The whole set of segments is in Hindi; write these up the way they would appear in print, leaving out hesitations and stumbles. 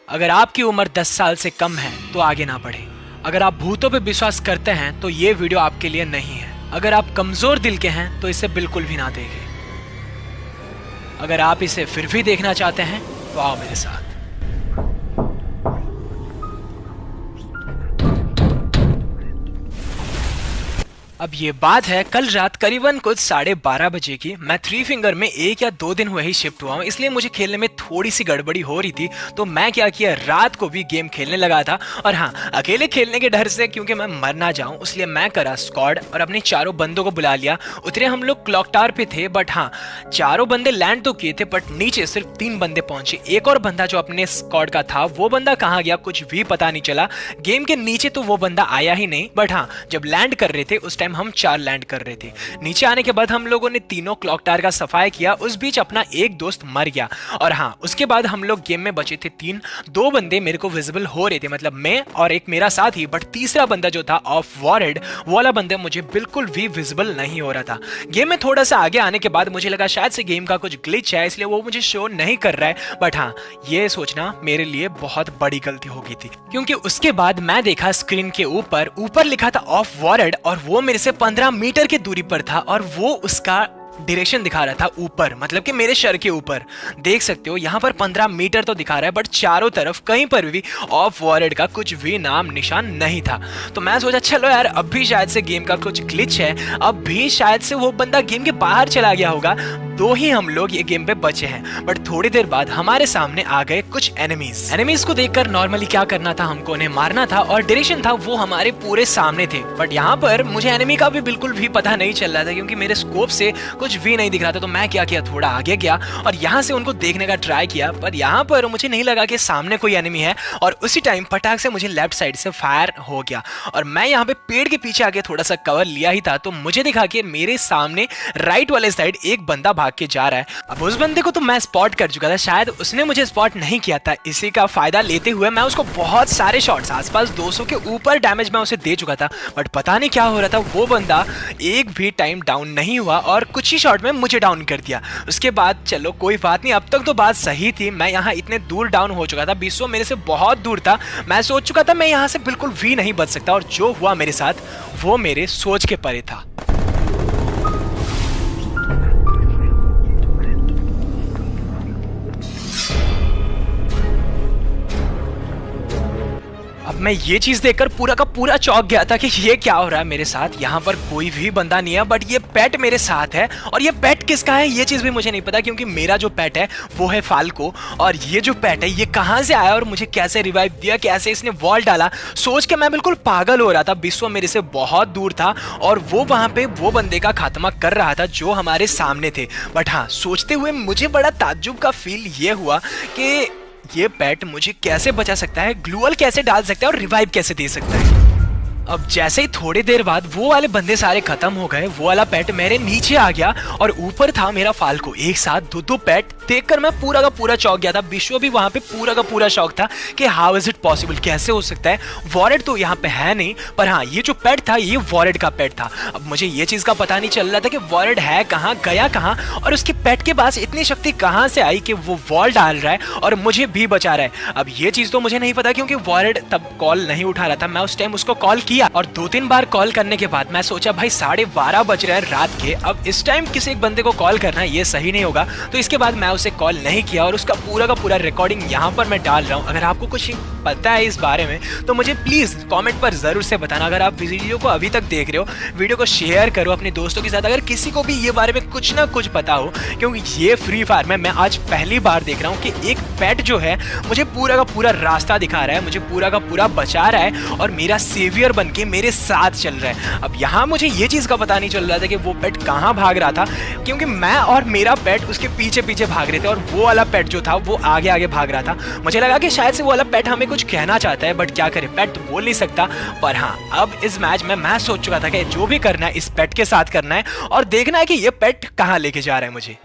अगर आपकी उम्र 10 साल से कम है तो आगे ना बढ़े। अगर आप भूतों पे विश्वास करते हैं तो ये वीडियो आपके लिए नहीं है। अगर आप कमजोर दिल के हैं तो इसे बिल्कुल भी ना देखें। अगर आप इसे फिर भी देखना चाहते हैं तो आओ मेरे साथ। अब ये बात है कल रात करीबन कुछ 12:30 बजे की। मैं थ्री फिंगर में 1 या 2 दिन हुए ही शिफ्ट हुआ हूँ, इसलिए मुझे खेलने में थोड़ी सी गड़बड़ी हो रही थी। तो मैं क्या किया, रात को भी गेम खेलने लगा था। और हाँ, अकेले खेलने के डर से क्योंकि मैं मर ना जाऊं, इसलिए मैं करा स्क्वाड और अपने चारों बंदों को बुला लिया। उतरे हम लोग क्लॉक टावर पे थे, बट हाँ, चारों बंदे लैंड तो किए थे, बट नीचे सिर्फ 3 बंदे पहुंचे। एक और बंदा जो अपने स्क्वाड का था, वो बंदा कहाँ गया कुछ भी पता नहीं चला। गेम के नीचे तो वो बंदा आया ही नहीं, बट हाँ, जब लैंड कर रहे थे उस टाइम हम 4 लैंड कर रहे थे। नीचे आने के बाद हम लोगों ने तीनों क्लॉक टावर का सफाई किया। उस बीच अपना एक दोस्त मर गया। और हाँ, उसके बाद हम लोग गेम में बचे थे 3। 2 बंदे मेरे को विजिबल हो रहे थे, मतलब मैं और एक मेरा साथी, बट तीसरा बंदा जो था ऑफ वॉरेड वो वाला बंदा मुझे बिल्कुल भी विजिबल नहीं हो रहा था। गेम में थोड़ा सा आगे आने के बाद मुझे लगा शायद से गेम का कुछ ग्लिच है, इसलिए वो मुझे शो नहीं कर रहा है। बट हाँ, ये सोचना मेरे लिए बहुत बड़ी गलती हो गई थी, क्योंकि उसके बाद मैं देखा स्क्रीन के ऊपर लिखा था ऑफ वॉरेड, और वो मेरे से 15 मीटर की दूरी पर था और वो उसका डायरेक्शन दिखा रहा था ऊपर, मतलब कि मेरे सर के ऊपर। देख सकते हो यहाँ पर 15 मीटर तो दिखा रहा है, बट चारों तरफ कहीं पर भी ऑफ वॉरेड का कुछ भी नाम निशान नहीं था। तो मैं सोचा चलो यार, अब भी शायद से गेम का कुछ ग्लिच है, अब भी शायद से वो बंदा गेम के बाहर चला गया होगा, तो ही हम लोग ये गेम पे बचे हैं। बट थोड़ी देर बाद हमारे सामने आ गए कुछ एनिमीज को देखकर नॉर्मली क्या करना था, हमको उन्हें मारना था, और डायरेक्शन था वो हमारे पूरे सामने थे। बट यहाँ पर मुझे एनिमी का भी बिल्कुल भी पता नहीं चल रहा था, क्योंकि मेरे स्कोप से कुछ भी नहीं दिख रहा था। तो मैं क्या किया, थोड़ा आगे गया और यहाँ से उनको देखने का ट्राई किया, पर यहाँ पर मुझे नहीं लगा कि सामने कोई एनिमी है। और उसी टाइम फटाक से मुझे लेफ्ट साइड से फायर हो गया, और मैं यहाँ पे पेड़ के पीछे आके थोड़ा सा कवर लिया ही था, तो मुझे दिखा कि मेरे सामने राइट वाले साइड एक बंदा भाग के जा रहा है। अब उस बंदे को तो मैं स्पॉट कर चुका था, शायद उसने मुझे स्पॉट नहीं किया था। इसी का फायदा लेते हुए मैं उसको बहुत सारे शॉट्स, आसपास 200 के ऊपर डैमेज मैं उसे दे चुका था। बट पता नहीं क्या हो रहा था, वो बंदा एक भी टाइम डाउन नहीं हुआ और कुछ ही शॉट में मुझे डाउन कर दिया। उसके बाद चलो कोई बात नहीं, अब तक तो बात सही थी। मैं यहाँ इतने दूर डाउन हो चुका था, 200 मेरे से बहुत दूर था। मैं सोच चुका था मैं यहाँ से बिल्कुल भी नहीं बच सकता, और जो हुआ मेरे साथ वो मेरे सोच के परे था। अब मैं ये चीज देखकर पूरा का पूरा चौंक गया था कि ये क्या हो रहा है मेरे साथ। यहाँ पर कोई भी बंदा नहीं है, बट ये पेट मेरे साथ है, और ये पेट किसका है ये चीज भी मुझे नहीं पता, क्योंकि मेरा जो पेट है वो है फाल्को, और ये जो पेट है ये कहाँ से आया और मुझे कैसे रिवाइव दिया, कैसे इसने वॉल डाला, सोच के मैं बिल्कुल पागल हो रहा था। विश्व मेरे से बहुत दूर था और वो वहां पे वो बंदे का खात्मा कर रहा था जो हमारे सामने थे। बट हाँ, सोचते हुए मुझे बड़ा ताज्जुब का फील ये हुआ कि ये पेट मुझे कैसे बचा सकता है, ग्लूअल कैसे डाल सकता है और रिवाइव कैसे दे सकता है। अब जैसे ही थोड़ी देर बाद वो वाले बंदे सारे खत्म हो गए, वो वाला पेट मेरे नीचे आ गया और ऊपर था मेरा फाल्को। एक साथ 2 पेट देखकर मैं पूरा का पूरा चौंक गया था। विश्व भी वहां पे पूरा का पूरा शौक था कि हाउ इज इट पॉसिबल, कैसे हो सकता है, वॉरेड तो यहाँ पे है नहीं, पर हाँ ये जो पेट था ये वॉरेड का पेट था। अब मुझे ये चीज का पता नहीं चल रहा था कि वॉरेड है कहाँ, गया कहाँ, और उसके पेट के पास इतनी शक्ति कहाँ से आई कि वो वॉल डाल रहा है और मुझे भी बचा रहा है। अब ये चीज तो मुझे नहीं पता, क्योंकि वॉरेड तब कॉल नहीं उठा रहा था। मैं उस टाइम उसको कॉल किया और 2-3 बार कॉल करने के बाद मैं सोचा भाई 12:30 बज रहे हैं रात के, अब इस टाइम किसी एक बंदे को कॉल करना ये सही नहीं होगा। तो इसके बाद मैं उसे कॉल नहीं किया और उसका पूरा का पूरा रिकॉर्डिंग यहाँ पर मैं डाल रहा हूँ। अगर आपको कुछ पता है इस बारे में तो मुझे प्लीज कमेंट पर जरूर से बताना। अगर आप वीडियो को अभी तक देख रहे हो, वीडियो को शेयर करो अपने दोस्तों के साथ, अगर किसी को भी ये बारे में कुछ ना कुछ पता हो, क्योंकि ये फ्री फायर में मैं आज पहली बार देख रहा हूँ कि एक पेट जो है मुझे पूरा का पूरा रास्ता दिखा रहा है, मुझे पूरा का पूरा बचा रहा है और मेरा सेवियर बन के मेरे साथ चल रहा है। अब यहाँ मुझे ये चीज का पता नहीं चल रहा था कि वो पेट कहाँ भाग रहा था, क्योंकि मैं और मेरा पेट उसके पीछे पीछे भाग रहे थे और वो वाला पेट जो था वो आगे आगे भाग रहा था। मुझे लगा कि शायद से वो वाला पेट हमें कुछ कहना चाहता है, बट क्या करे, पेट तो बोल नहीं सकता। पर हाँ, अब इस मैच में मैं सोच चुका था कि जो भी करना है इस पेट के साथ करना है और देखना है कि ये पेट कहाँ लेके जा रहा है मुझे।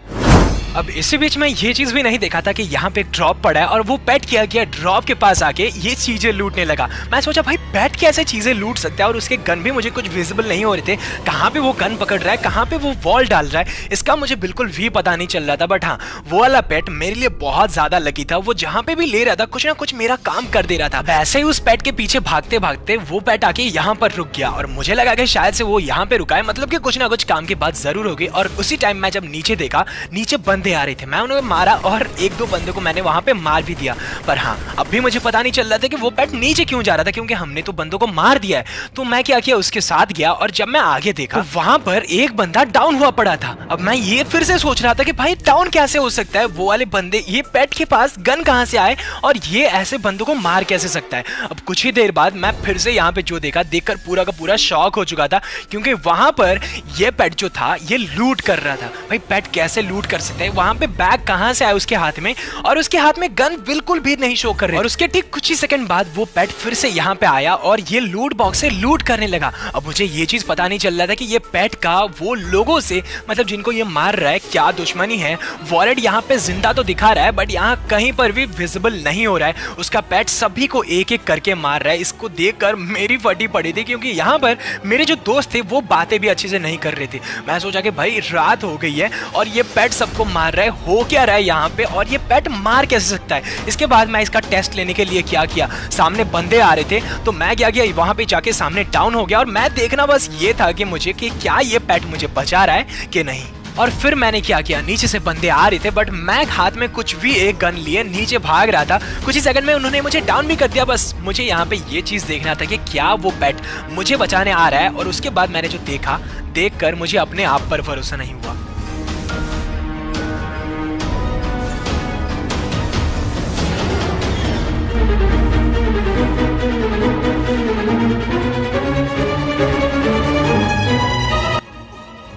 अब इसी बीच में ये चीज भी नहीं देखा था कि यहाँ पे ड्रॉप पड़ा है और वो पेट क्या किया, ड्रॉप के पास आके ये चीजें लूटने लगा। मैं सोचा भाई पेट कैसे चीजें लूट सकता है, और उसके गन भी मुझे कुछ विजिबल नहीं हो रहे थे, कहाँ पे वो गन पकड़ रहा है, कहाँ पे वो वॉल डाल रहा है, इसका मुझे बिल्कुल भी पता नहीं चल रहा था। बट हाँ, वो वाला पेट मेरे लिए बहुत ज्यादा लकी था, वो जहाँ पे भी ले रहा था कुछ ना कुछ मेरा काम कर दे रहा था। वैसे ही उस पेट के पीछे भागते भागते वो पेट आके यहाँ पर रुक गया, और मुझे लगा कि शायद से वो यहाँ पे रुका है, मतलब कि कुछ ना कुछ काम की बात जरूर होगी। और उसी टाइम मैं जब नीचे देखा, नीचे बंदे आ रहे थे, मैं उन्हें मारा और एक दो बंदों को मैंने वहां पे मार भी दिया। पर हाँ, अब भी मुझे पता नहीं चल रहा था कि वो पेट नीचे क्यों जा रहा था, क्योंकि हमने तो बंदों को मार दिया है। तो मैं क्या किया, उसके साथ गया, और जब मैं आगे देखा तो वहां पर एक बंदा डाउन हुआ पड़ा था। अब मैं ये फिर से सोच रहा था कि भाई डाउन कैसे हो सकता है, वो वाले बंदे, ये पेट के पास गन कहां से आए और ये ऐसे बंदों को मार कैसे सकता है। अब कुछ ही देर बाद मैं फिर से यहाँ पे जो देखा, देखकर पूरा का पूरा शॉक हो चुका था, क्योंकि वहां पर ये पेट जो था ये लूट कर रहा था। भाई पेट कैसे लूट कर सकते हैं, वहां पे बैग कहां से आया उसके हाथ में, और उसके हाथ में गन बिल्कुल भी नहीं शो कर रही। और उसके ठीक कुछ ही सेकंड बाद वो पेट फिर से यहाँ पे आया और ये लूट बॉक्स से लूट करने लगा। अब मुझे ये चीज पता नहीं चल रहा था कि ये पेट का वो लोगों से, मतलब जिनको ये मार रहा है, क्या दुश्मनी है। वॉलेट यहाँ पे जिंदा तो दिखा रहा है, बट यहाँ कहीं पर भी विजिबल नहीं हो रहा है। उसका पेट सभी को एक एक करके मार रहा है। इसको देखकर मेरी फटी पड़ी थी, क्योंकि यहाँ पर मेरे जो दोस्त थे वो बातें भी अच्छे से नहीं कर रहे थे। मैं सोचा कि भाई रात हो गई है और ये पेट सबको मार रहा है, हो क्या रहा है यहाँ पे, और ये पेट मार कैसे सकता है। इसके बाद मैं इसका टेस्ट लेने के लिए क्या किया, सामने बंदे आ रहे थे तो मैं क्या किया, वहां पे जाके सामने डाउन हो गया, और मैं देखना बस ये था कि मुझे कि क्या ये पेट मुझे बचा रहा है कि नहीं। और फिर मैंने क्या किया, नीचे से बंदे आ रहे थे, बट मैं हाथ में कुछ भी एक गन लिए नीचे भाग रहा था। कुछ ही सेकंड में उन्होंने मुझे डाउन भी कर दिया। बस मुझे यहाँ पे ये चीज देखना था कि क्या वो पेट मुझे बचाने आ रहा है। और उसके बाद मैंने जो देखा, देखकर मुझे अपने आप पर भरोसा नहीं हुआ।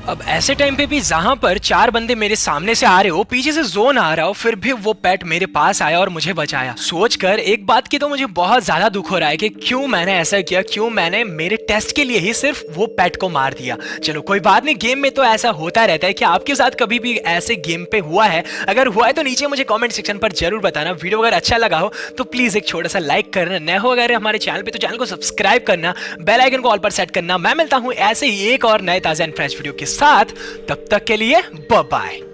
अब ऐसे टाइम पे भी जहां पर चार बंदे मेरे सामने से आ रहे हो, पीछे से जोन आ रहा हो, फिर भी वो पेट मेरे पास आया और मुझे बचाया। सोचकर एक बात की तो मुझे बहुत ज्यादा दुख हो रहा है कि क्यों मैंने ऐसा किया, क्यों मैंने मेरे टेस्ट के लिए ही सिर्फ वो पेट को मार दिया। चलो कोई बात नहीं, गेम में तो ऐसा होता रहता है। कि आपके साथ कभी भी ऐसे गेम पे हुआ है? अगर हुआ है तो नीचे मुझे कॉमेंट सेक्शन पर जरूर बताना। वीडियो अगर अच्छा लगा हो तो प्लीज एक छोटा सा लाइक करना, नए हो अगर हमारे चैनल पे तो चैनल को सब्सक्राइब करना, बेल आइकन को ऑल पर सेट करना। मैं मिलता हूं ऐसे ही एक और नए ताजा एंड फ्रेश वीडियो के साथ, तब तक के लिए बाय बाय।